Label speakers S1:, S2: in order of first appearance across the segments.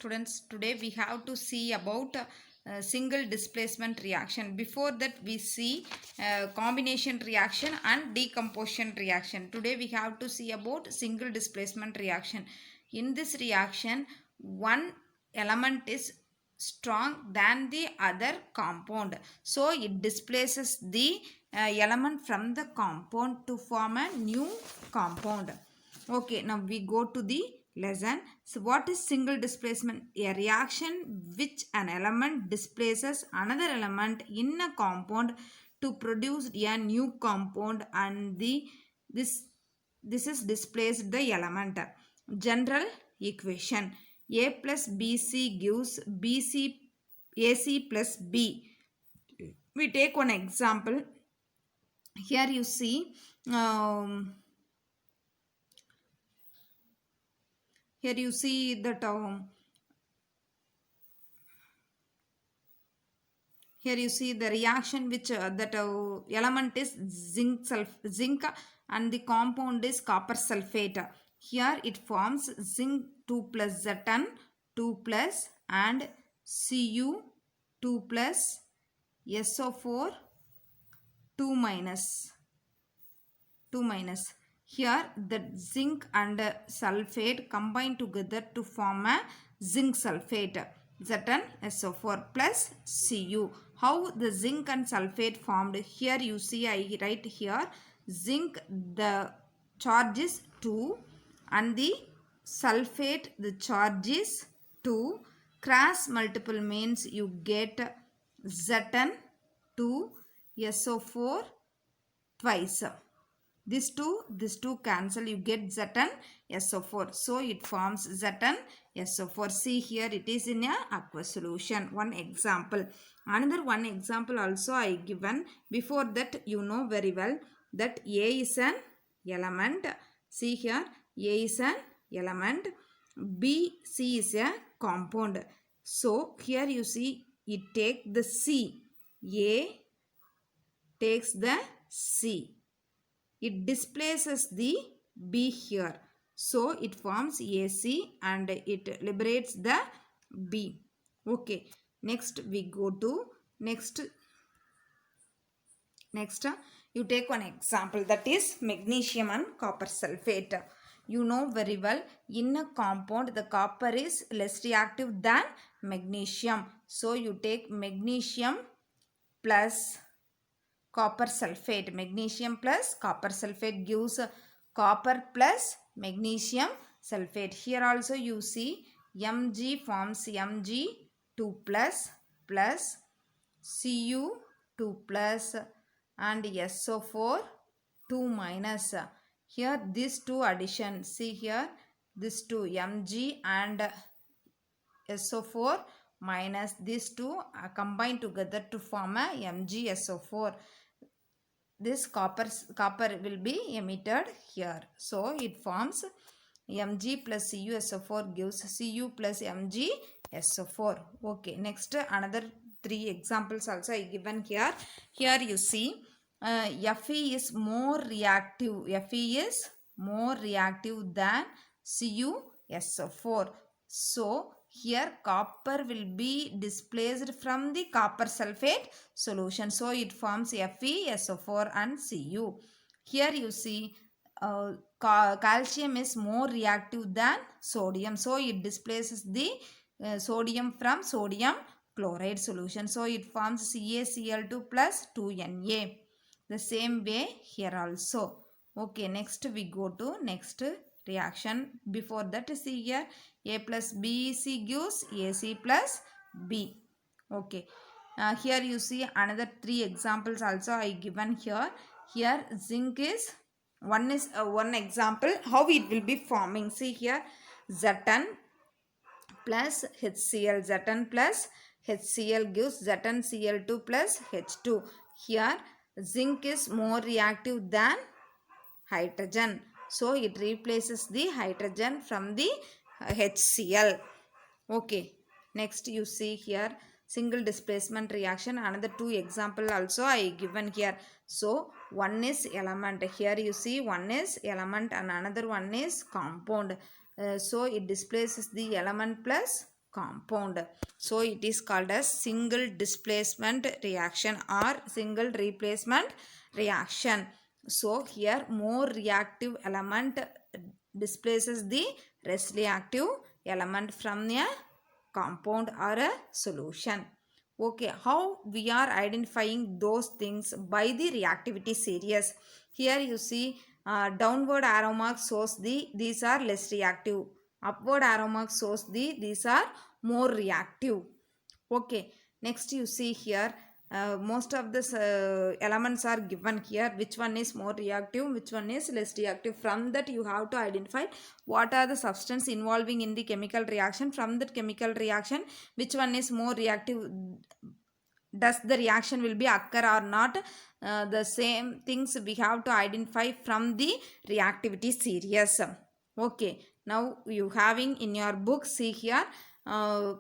S1: students, today we have to see about single displacement reaction. Before that we see combination reaction and decomposition reaction. Today we have to see about single displacement reaction. In this reaction, one element is strong than the other compound, so it displaces the element from the compound to form a new compound. Okay, now we go to the lesson. So what is single displacement? A reaction which an element displaces another element in a compound to produce a new compound, and this is displaced the element. General equation: a plus bc gives bc ac plus b. We take one example. Here you see that here you see the reaction which that element is zinc and the compound is copper sulfate. Here it forms zinc 2 plus Zn 2 plus and Cu 2 plus SO4 2 minus. Here the zinc and sulfate combine together to form a zinc sulfate ZnSO4 plus Cu. How the zinc and sulfate formed? Here you see, I write here zinc, the charge is 2, and the sulfate, the charge is 2. Cross multiple means you get Zn2SO4 twice. This two cancel, you get ZnSO4. So it forms ZnSO4. See here, it is in a aqueous solution. One example. Another one example also I given. Before that, you know very well that A is an element. See here, A is an element. B, C is a compound. So here you see, it take the C. A takes the C. It displaces the B here. So it forms AC and it liberates the B. Okay. Next we go to next you take one example, that is magnesium and copper sulfate. You know very well, in a compound the copper is less reactive than magnesium. So you take magnesium plus copper sulfate. Magnesium plus copper sulfate gives copper plus magnesium sulfate. Here also you see Mg forms Mg2 plus Cu2 plus and SO4 2 minus. Here these two addition, see here, this two Mg and SO4 minus these two are combined together to form a MgSO4. This copper will be emitted here. So it forms Mg plus CuSO4 gives Cu plus MgSO4. Okay, next another 3 examples also I given here. Here you see Fe is more reactive. Fe is more reactive than CuSO4. So here copper will be displaced from the copper sulfate solution. So it forms FeSO4 and Cu. Here you see calcium is more reactive than sodium. So it displaces the sodium from sodium chloride solution. So it forms CaCl2 plus 2Na. The same way here also. Okay, next we go to next reaction. Before that, see here, A plus BC gives AC plus B. Okay. Here you see another 3 examples also I given here. Here zinc is one example how it will be forming. See here, Zn plus HCl. Zn plus HCl gives ZnCl2 plus H2. Here zinc is more reactive than hydrogen. So it replaces the hydrogen from the HCl. Okay. Next you see here single displacement reaction. Another 2 example also I given here. So one is element. Here you see one is element and another one is compound. So it displaces the element plus compound. So it is called as single displacement reaction or single replacement reaction. So here more reactive element displaces the less reactive element from a compound or a solution. Okay, how we are identifying those things by the reactivity series. Here you see downward arrow mark shows these are less reactive, upward arrow mark shows these are more reactive. Okay, next you see here most of the elements are given here, which one is more reactive, which one is less reactive. From that you have to identify what are the substance involving in the chemical reaction. From that chemical reaction, which one is more reactive, does the reaction will be occur or not. The same things we have to identify from the reactivity series. Okay, now you having in your book, see here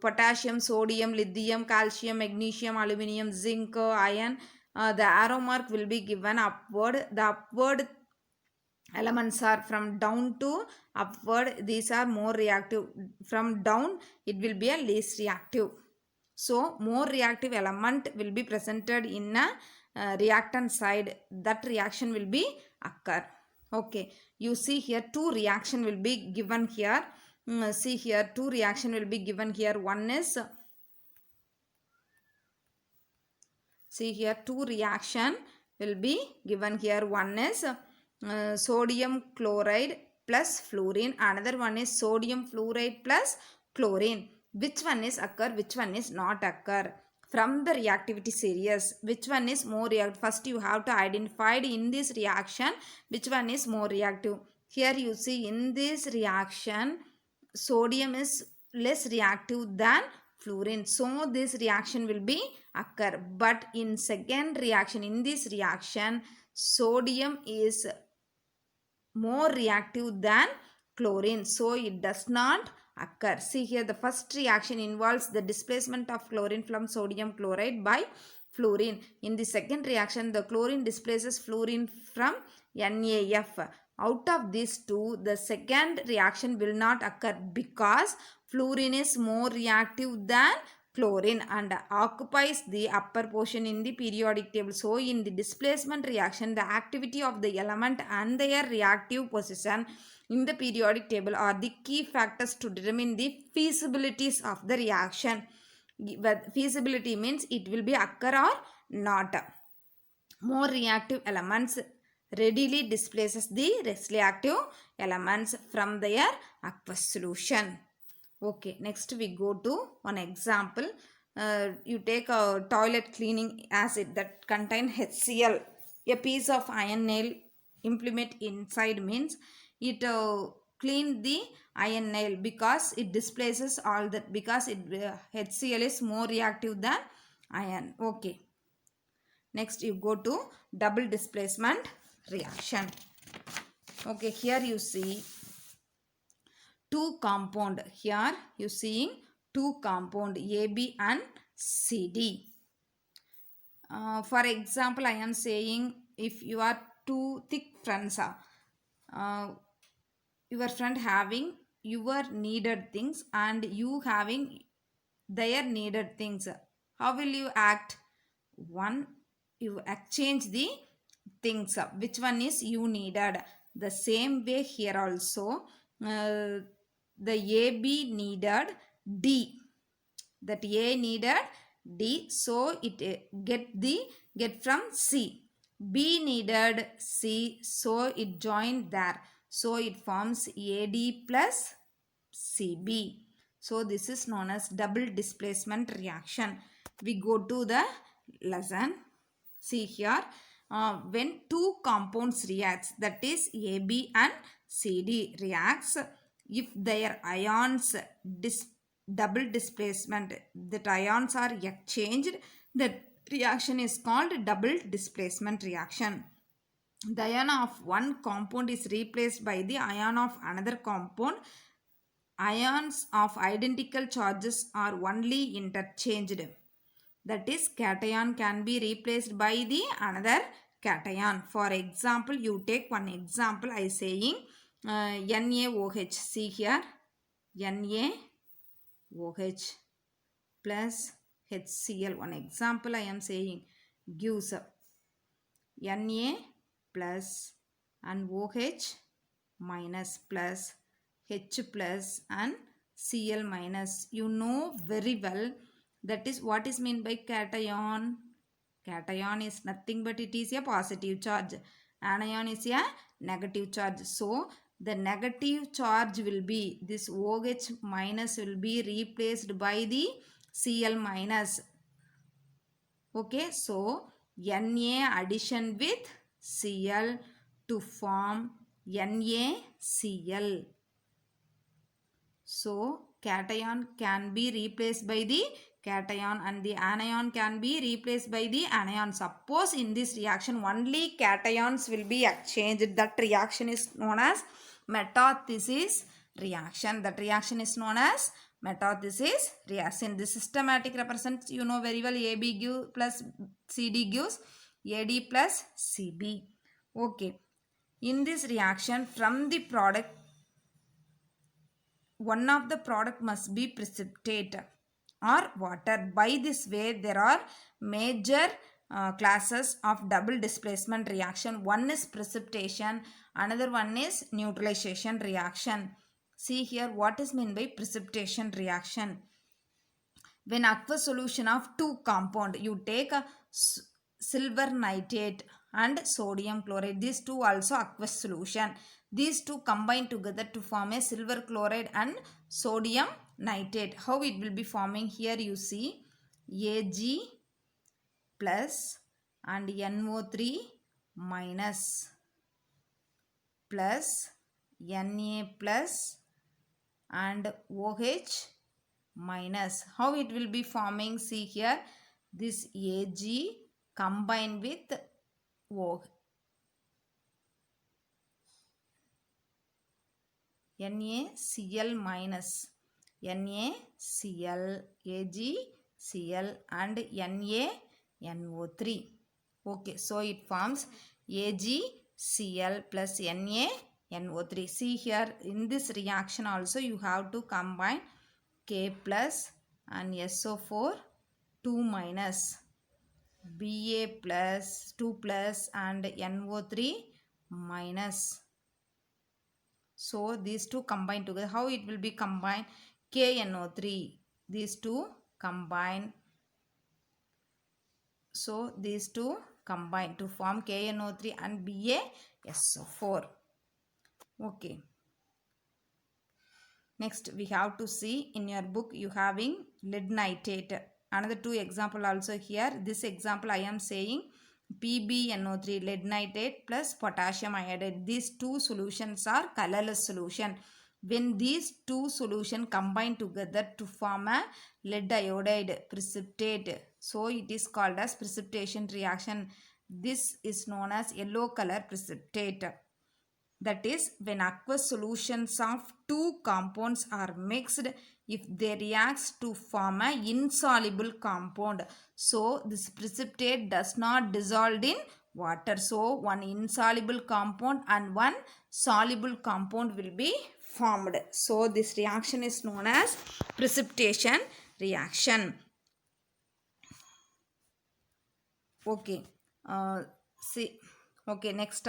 S1: potassium, sodium, lithium, calcium, magnesium, aluminium, zinc, iron. The arrow mark will be given upward. The upward elements are from down to upward, these are more reactive. From down it will be a least reactive. So more reactive element will be presented in a reactant side, that reaction will be occur. Okay, you see here two reaction will be given here. See here two reaction will be given here. One is, see here two reaction will be given here. One is sodium chloride plus fluorine, another one is sodium fluoride plus chlorine. Which one is occur, which one is not occur? From the reactivity series, which one is more reactive? First you have to identify in this reaction which one is more reactive. Here you see in this reaction sodium is less reactive than fluorine, so this reaction will be occur. But in second reaction, in this reaction sodium is more reactive than chlorine, so it does not occur. See here the first reaction involves the displacement of chlorine from sodium chloride by fluorine. In the second reaction the chlorine displaces fluorine from NaF. Out of these two, the second reaction will not occur because fluorine is more reactive than chlorine and occupies the upper portion in the periodic table. So in the displacement reaction, the activity of the element and their reactive position in the periodic table are the key factors to determine the feasibilities of the reaction. Feasibility means it will be occur or not. More reactive elements readily displaces the less reactive elements from their aqueous solution. Okay, next we go to one example. You take a toilet cleaning acid that contain HCl. A piece of iron nail implement inside means it clean the iron nail because it displaces all that, because HCl is more reactive than iron. Okay. Next you go to double displacement reaction. Okay, here you see two compound. Here you seeing two compound AB and CD. For example, I am saying if you are two thick friends, your friend having your needed things and you having their needed things, how will you act? One, you exchange the things. Which one is you needed? The same way here also, the AB needed D, that A needed D, so it get from C. B needed C, so it joined there, so it forms AD plus CB. So this is known as double displacement reaction. We go to the lesson. See here, when two compounds reacts, that is AB and CD reacts, if their ions double displacement, that ions are exchanged, that reaction is called double displacement reaction. The ion of one compound is replaced by the ion of another compound. Ions of identical charges are only interchanged. That is, cation can be replaced by the another cation. For example, you take one example, I saying NaOH. See here, NaOH. OH plus HCl. One example I am saying gives Na plus and OH minus plus H plus and Cl minus. You know very well that is what is meant by cation. Cation is nothing but it is a positive charge. Anion is a negative charge. So the negative charge will be this OH minus will be replaced by the Cl minus. Okay, so Na addition with Cl to form NaCl. So cation can be replaced by the cation and the anion can be replaced by the anion. Suppose in this reaction only cations will be exchanged, that reaction is known as metathesis reaction. That reaction is known as metathesis reaction. The systematic represents, you know very well, AB gives plus CD gives AD plus CB. Okay. In this reaction, from the product, one of the product must be precipitate or water. By this way, there are major classes of double displacement reaction. One is precipitation, another one is neutralization reaction. See here what is meant by precipitation reaction. When aqueous solution of two compound, you take a silver nitrate and sodium chloride. These two also aqueous solution. These two combine together to form a silver chloride and sodium nitrate. How it will be forming? Here you see Ag plus and NO3 minus plus Na plus and OH minus. How it will be forming? See here, this Ag combined with OH. NaCl minus NaCl, AgCl and NaNO3. Okay, so it forms AgCl plus NaNO3. See here, in this reaction also you have to combine K plus and SO4 2 minus, Ba plus 2 plus and NO3 minus. So these two combine together. How it will be combined? KNO3. These two combine. So these two combine to form KNO3 and BaSO4. Okay. Next we have to see in your book you having lead nitrate. Another two example also here. This example I am saying PbNO3, lead nitrate plus potassium iodide. These two solutions are colorless solution. When these two solutions combine together to form a lead iodide precipitate, so it is called as precipitation reaction. This is known as yellow color precipitate. That is, when aqueous solutions of two compounds are mixed, if they react to form an insoluble compound, so this precipitate does not dissolve in water. So one insoluble compound and one soluble compound will be formed. So this reaction is known as precipitation reaction. Okay. See. Okay. Next.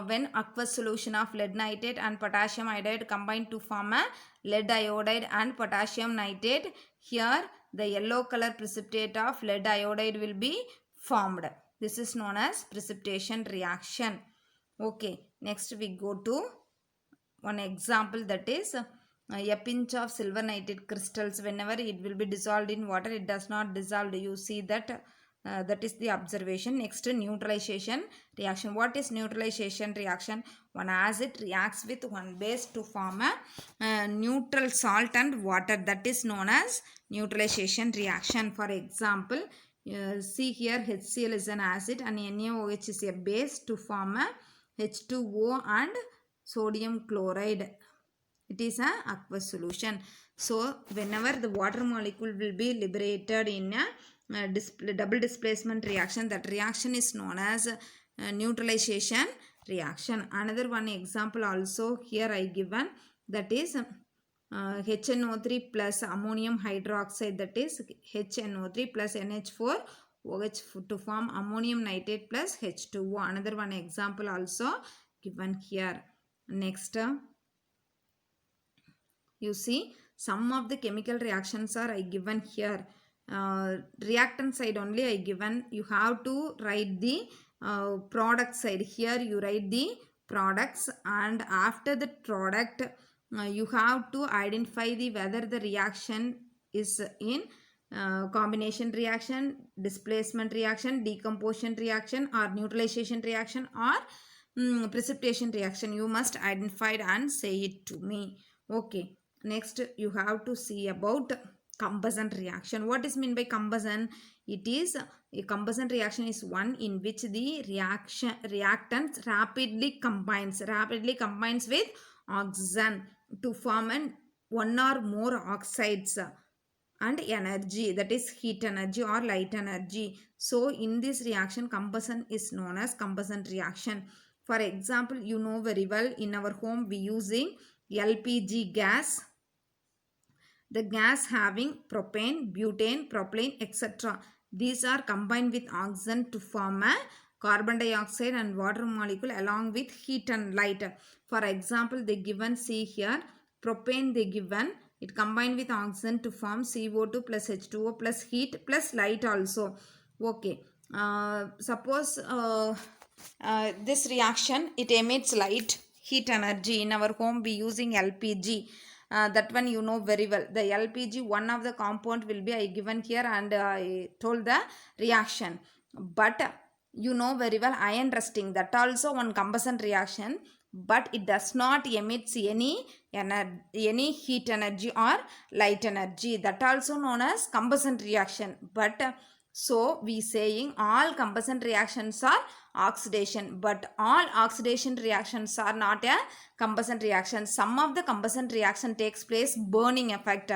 S1: When aqueous solution of lead nitrate and potassium iodide combine to form a lead iodide and potassium nitrate, here the yellow color precipitate of lead iodide will be formed. This is known as precipitation reaction. Okay, next we go to one example, that is a pinch of silver nitrate crystals. Whenever it will be dissolved in water, it does not dissolve. You see that. That is the observation. Next, neutralization reaction. What is neutralization reaction? One acid reacts with one base to form a neutral salt and water. That is known as neutralization reaction. For example, see here HCl is an acid and NaOH is a base to form a H2O and sodium chloride. It is an aqueous solution. So whenever the water molecule will be liberated in a double displacement reaction, that reaction is known as neutralization reaction. Another one example also here I given, that is HNO3 plus ammonium hydroxide, that is HNO3 plus NH4 OH to form ammonium nitrate plus H2O. Another one example also given here. Next, you see some of the chemical reactions are I given here. Reactant side only I given. You have to write the product side. Here you write the products, and after the product you have to identify the whether the reaction is in combination reaction, displacement reaction, decomposition reaction, or neutralization reaction, or precipitation reaction. You must identify and say it to me. Okay. Next, you have to see about combustion reaction. What is meant by combustion? It is a combustion reaction is one in which the reactants rapidly combines with oxygen to form one or more oxides and energy, that is heat energy or light energy. So in this reaction, combustion is known as combustion reaction. For example, you know very well, in our home we using LPG gas, the gas having propane, butane, propylene, etc. These are combined with oxygen to form a carbon dioxide and water molecule along with heat and light. For example, they given, see here, propane they given, it combined with oxygen to form CO2 plus H2O plus heat plus light also. Okay. Suppose this reaction, it emits light, heat energy. In our home we using LPG. That one you know very well. The LPG, one of the compound will be I given here, and I told the reaction. But you know very well iron rusting, that also one combustion reaction, but it does not emit any heat energy or light energy. That also known as combustion reaction. But so we saying all combustion reactions are oxidation, but all oxidation reactions are not a combustion reaction. Some of the combustion reaction takes place burning effect.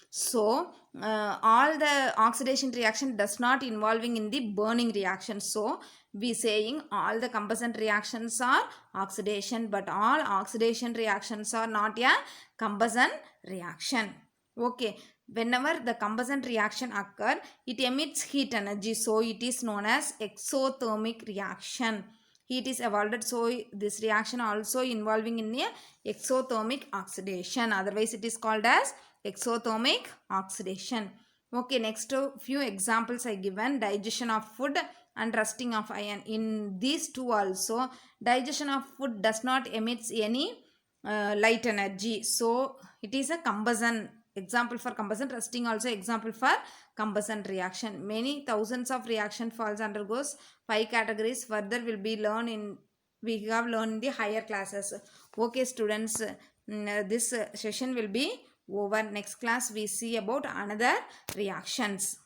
S1: So all the oxidation reaction does not involving in the burning reaction. So we saying all the combustion reactions are oxidation, but all oxidation reactions are not a combustion reaction. Okay. Whenever the combustion reaction occur, it emits heat energy, so it is known as exothermic reaction. Heat is evolved, so this reaction also involving in a exothermic oxidation, otherwise it is called as exothermic oxidation. Okay, next few examples I given. Digestion of food and rusting of iron. In these two also, digestion of food does not emit any light energy, so it is a combustion. Example for combustion. Rusting also example for combustion reaction. Many thousands of reaction falls undergoes 5 categories. Further will be learned in, we have learned in the higher classes. Okay students, this session will be over. Next class we see about another reactions.